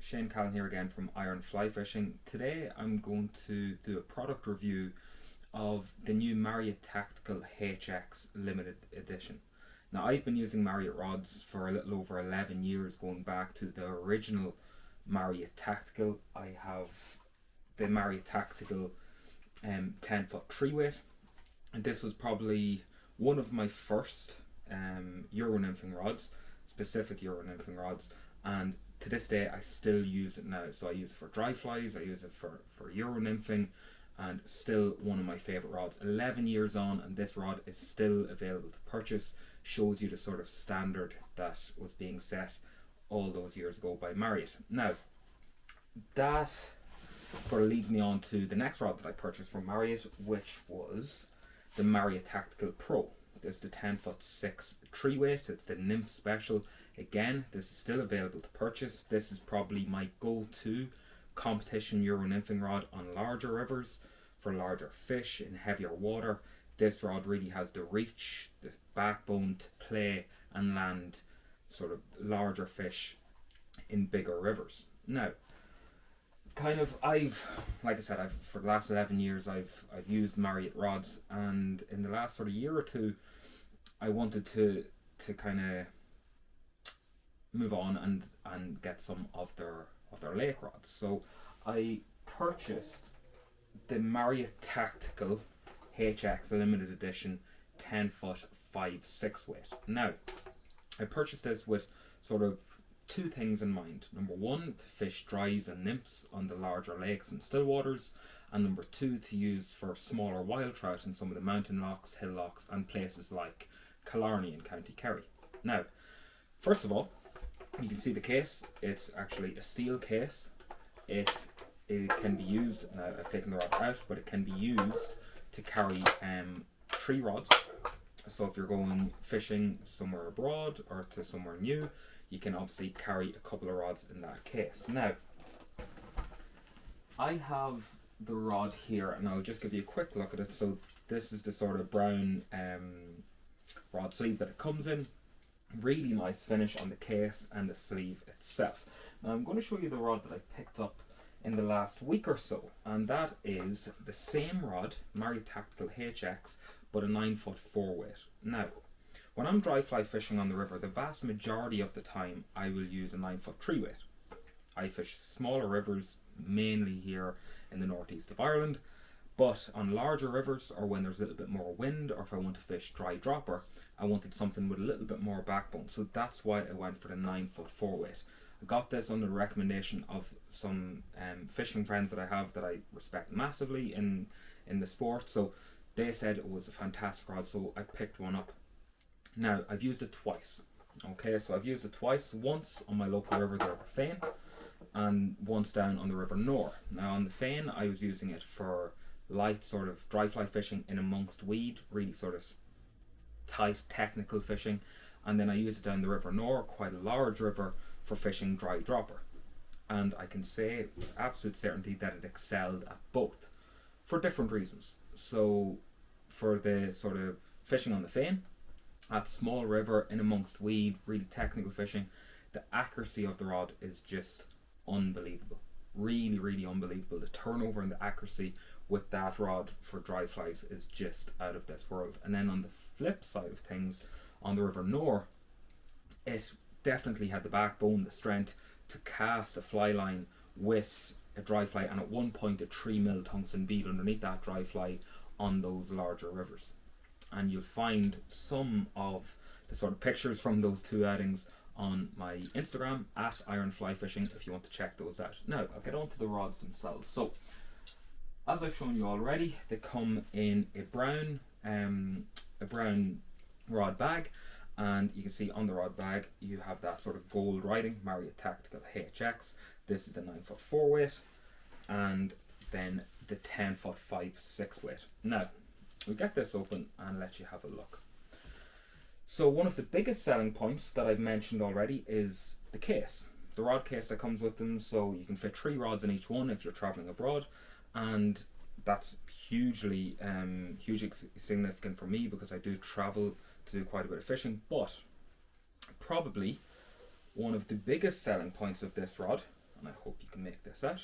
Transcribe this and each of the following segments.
Shane Callan here again from Iron Fly Fishing. Today I'm going to do a product review of the new Marryat Tactical HX limited edition. Now, I've been using Marryat rods for a little over 11 years, going back to the original Marryat Tactical. I have the Marryat Tactical 10-foot 3-weight, and this was probably one of my first Euro nymphing rods, specific Euro nymphing rods, and to this day I still use it now. So I use it for dry flies, I use it for Euro nymphing, and still one of my favourite rods. 11 years on and this rod is still available to purchase. Shows you the sort of standard that was being set all those years ago by Marryat. Now, that sort of leads me on to the next rod that I purchased from Marryat, which was the Marryat Tactical Pro. This is the 10-foot 6 3-weight. It's the Nymph special. Again, this is still available to purchase. This is probably my go-to competition Euro nymphing rod on larger rivers, for larger fish in heavier water. This rod really has the reach, the backbone to play and land sort of larger fish in bigger rivers. Now, like I said, for the last 11 years I've used Marryat rods, and in the last sort of year or two I wanted to kind of move on and get some of their lake rods. So I purchased the Marryat Tactical HX limited edition 10-foot 5/6 weight. Now, I purchased this with sort of two things in mind. Number one, to fish dries and nymphs on the larger lakes and still waters, and number two, to use for smaller wild trout in some of the mountain locks, hill locks, and places like Killarney in County Kerry. Now, first of all, you can see the case. It's actually a steel case. It can be used, now I've taken the rod out, but it can be used to carry 3 rods. So if you're going fishing somewhere abroad or to somewhere new, you can obviously carry a couple of rods in that case. Now, I have the rod here, and I'll just give you a quick look at it. So this is the sort of brown rod sleeve that it comes in. Really nice finish on the case and the sleeve itself. Now I'm going to show you the rod that I picked up in the last week or so, and that is the same rod, Marryat Tactical HX, but a 9-foot 4-weight. Now, when I'm dry fly fishing on the river, the vast majority of the time I will use a 9-foot 3-weight. I fish smaller rivers, mainly here in the northeast of Ireland, but on larger rivers, or when there's a little bit more wind, or if I want to fish dry dropper, I wanted something with a little bit more backbone. So that's why I went for the 9-foot 4-weight. I got this under the recommendation of some fishing friends that I have that I respect massively in the sport. So they said it was a fantastic rod, so I picked one up. Now, I've used it twice. Okay, so I've used it twice. Once on my local river, the River Fane, and once down on the River Nore. Now, on the Fane, I was using it for light sort of dry fly fishing in amongst weed, really sort of tight technical fishing, and then I used it down the River Nore, quite a large river, for fishing dry dropper. And I can say with absolute certainty that it excelled at both for different reasons. So for the sort of fishing on the Fane, at small river in amongst weed, really technical fishing, the accuracy of the rod is just unbelievable. Really, really unbelievable. The turnover and the accuracy with that rod for dry flies is just out of this world. And then on the flip side of things, on the River Nore, it definitely had the backbone, the strength to cast a fly line with a dry fly, and at one point a 3mm tungsten bead underneath that dry fly on those larger rivers. And you'll find some of the sort of pictures from those two outings on my Instagram at Iron Fly Fishing if you want to check those out. Now, I'll get on to the rods themselves. So, as I've shown you already, they come in a brown rod bag, and you can see on the rod bag you have that sort of gold writing, Marryat Tactical HX. This is the 9-foot 4-weight, and then the 10-foot 5/6 weight. Now, we'll get this open and let you have a look. So one of the biggest selling points that I've mentioned already is the case, the rod case that comes with them. So you can fit 3 rods in each one if you're traveling abroad, and that's hugely significant for me because I do travel to do quite a bit of fishing. But probably one of the biggest selling points of this rod and I hope you can make this out,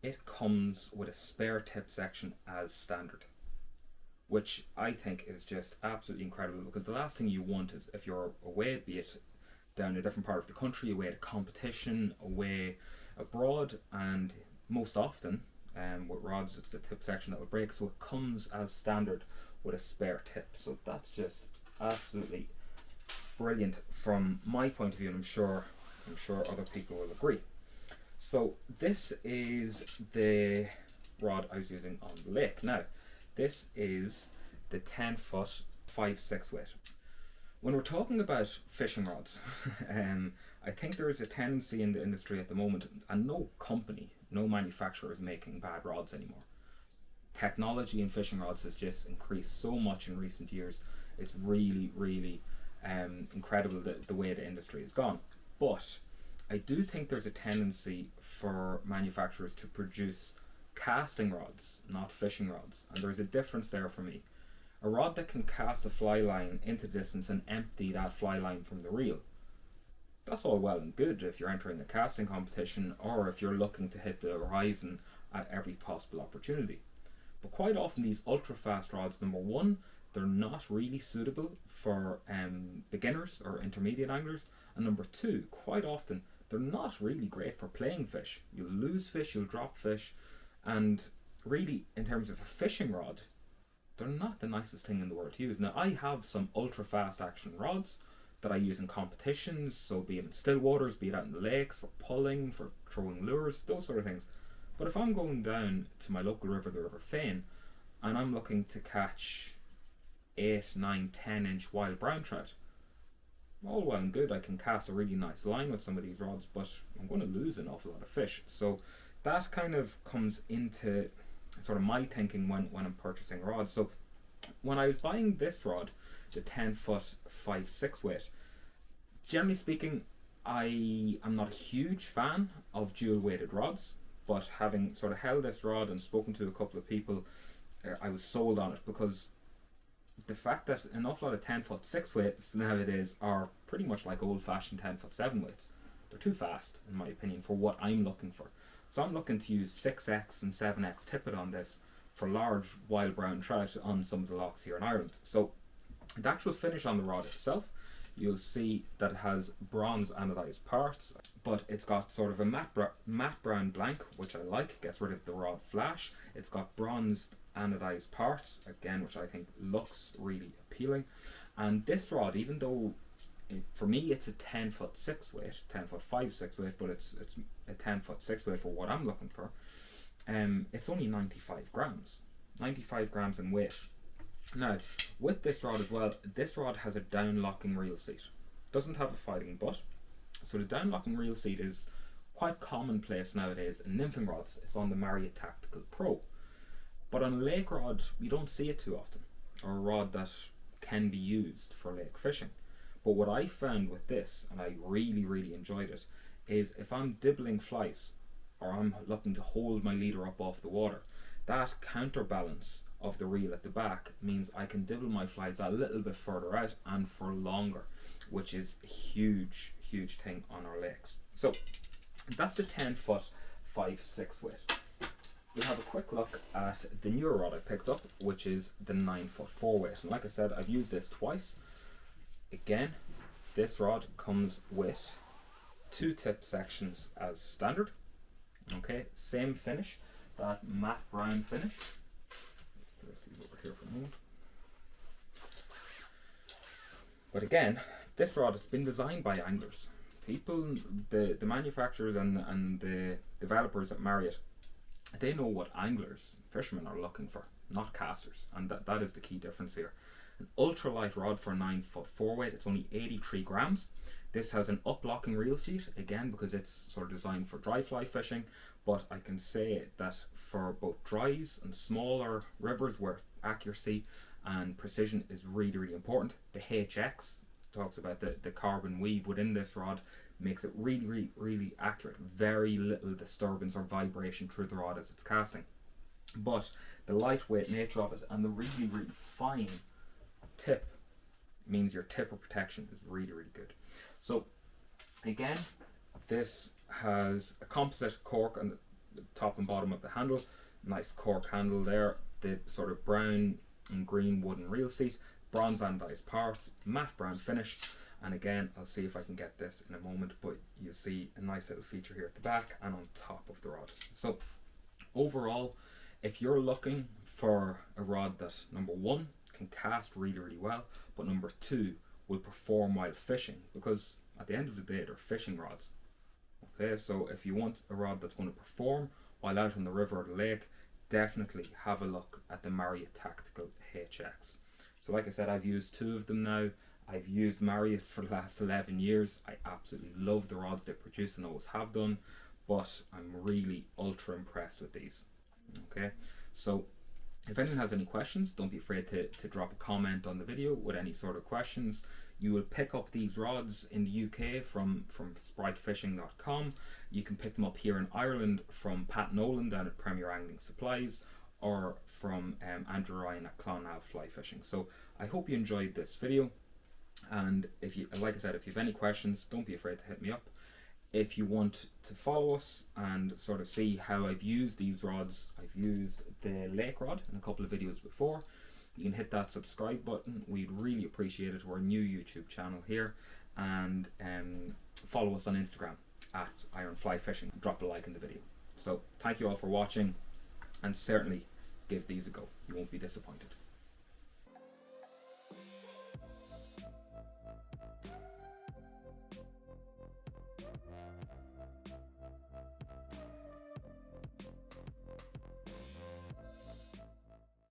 it comes with a spare tip section as standard, which I think is just absolutely incredible, because the last thing you want is, if you're away, be it down a different part of the country, away at a competition, away abroad, and most often with rods it's the tip section that will break, so it comes as standard with a spare tip. So that's just absolutely brilliant from my point of view, and I'm sure other people will agree. So this is the rod I was using on the lake. Now, this is the 10-foot 5/6 weight. When we're talking about fishing rods, I think there is a tendency in the industry at the moment, and no company, no manufacturer is making bad rods anymore. Technology in fishing rods has just increased so much in recent years. It's really incredible the way the industry has gone. But I do think there's a tendency for manufacturers to produce casting rods, not fishing rods, and there's a difference there for me. A rod that can cast a fly line into distance and empty that fly line from the reel, that's all well and good if you're entering a casting competition, or if you're looking to hit the horizon at every possible opportunity. But quite often these ultra fast rods, number one, they're not really suitable for beginners or intermediate anglers, and number two, quite often they're not really great for playing fish. You'll lose fish, you'll drop fish, and really in terms of a fishing rod, they're not the nicest thing in the world to use. Now, I have some ultra fast action rods that I use in competitions, so be it in still waters, be it out in the lakes, for pulling, for throwing lures, those sort of things. But if I'm going down to my local river, the River Fane, and I'm looking to catch 8, 9, 10 inch wild brown trout, all well and good, I can cast a really nice line with some of these rods, but I'm going to lose an awful lot of fish. So that kind of comes into sort of my thinking when I'm purchasing rods. So when I was buying this rod, the 10-foot 5/6 weight, generally speaking, I am not a huge fan of dual weighted rods, but having sort of held this rod and spoken to a couple of people, I was sold on it, because the fact that an awful lot of 10-foot 6 weights nowadays are pretty much like old-fashioned 10-foot 7 weights. They're too fast, in my opinion, for what I'm looking for. So I'm looking to use 6x and 7x tippet on this for large wild brown trout on some of the lochs here in Ireland. So the actual finish on the rod itself, you'll see that it has bronze anodized parts, but it's got sort of a matte brown blank, which I like, gets rid of the rod flash. It's got bronzed anodized parts, again, which I think looks really appealing. And this rod, even though for me it's a 10-foot 6 weight, 10-foot 5/6 weight, but it's a 10-foot 6 weight for what I'm looking for, it's only 95 grams. 95 grams in weight. Now, with this rod as well, this rod has a down-locking reel seat. Doesn't have a fighting butt. So the down-locking reel seat is quite commonplace nowadays in nymphing rods. It's on the Marryat Tactical Pro. But on a lake rod, we don't see it too often, or a rod that can be used for lake fishing. But what I found with this, and I really enjoyed it, is if I'm dibbling flies, or I'm looking to hold my leader up off the water, that counterbalance of the reel at the back means I can dibble my flies a little bit further out and for longer, which is a huge thing on our lakes. So that's the 10-foot 5/6 weight. We'll have a quick look at the newer rod I picked up, which is the 9-foot 4 weight. And like I said, I've used this twice. Again, this rod comes with 2 tip sections as standard. Okay, same finish, that matte brown finish. Let's put these over here for a moment. But again, this rod has been designed by anglers. People, the manufacturers and the developers at Marryat, they know what anglers, fishermen are looking for, not casters, and that is the key difference here. An ultralight rod for a 9-foot 4 weight, it's only 83 grams. This has an up-locking reel seat, again because it's sort of designed for dry fly fishing, but I can say that for both dries and smaller rivers where accuracy and precision is really important, the HX talks about the carbon weave within this rod, makes it really accurate. Very little disturbance or vibration through the rod as it's casting. But the lightweight nature of it and the really fine tip means your tipper protection is really good. So again, this has a composite cork on the top and bottom of the handle, nice cork handle there, the sort of brown and green wooden reel seat, bronze anodized parts, matte brown finish, and again I'll see if I can get this in a moment, but you'll see a nice little feature here at the back and on top of the rod. So overall, if you're looking for a rod that, number one, can cast really well, but number two, will perform while fishing, because at the end of the day they're fishing rods. Okay, so if you want a rod that's going to perform while out on the river or the lake, definitely have a look at the Marryat Tactical HX. So like I said, I've used two of them now. I've used Marryats for the last 11 years. I absolutely love the rods they produce and always have done, but I'm really ultra impressed with these. Okay, so if anyone has any questions, don't be afraid to drop a comment on the video with any sort of questions. You will pick up these rods in the UK from spritefishing.com. You can pick them up here in Ireland from Pat Nolan down at Premier Angling Supplies, or from Andrew Ryan at Clonnav Fly Fishing. So I hope you enjoyed this video, and if you, like I said, if you have any questions, don't be afraid to hit me up. If you want to follow us and sort of see how I've used these rods, I've used the lake rod in a couple of videos before. You can hit that subscribe button. We'd really appreciate it. We're a new YouTube channel here, and follow us on Instagram at ironflyfishing. Drop a like in the video. So thank you all for watching, and certainly give these a go. You won't be disappointed.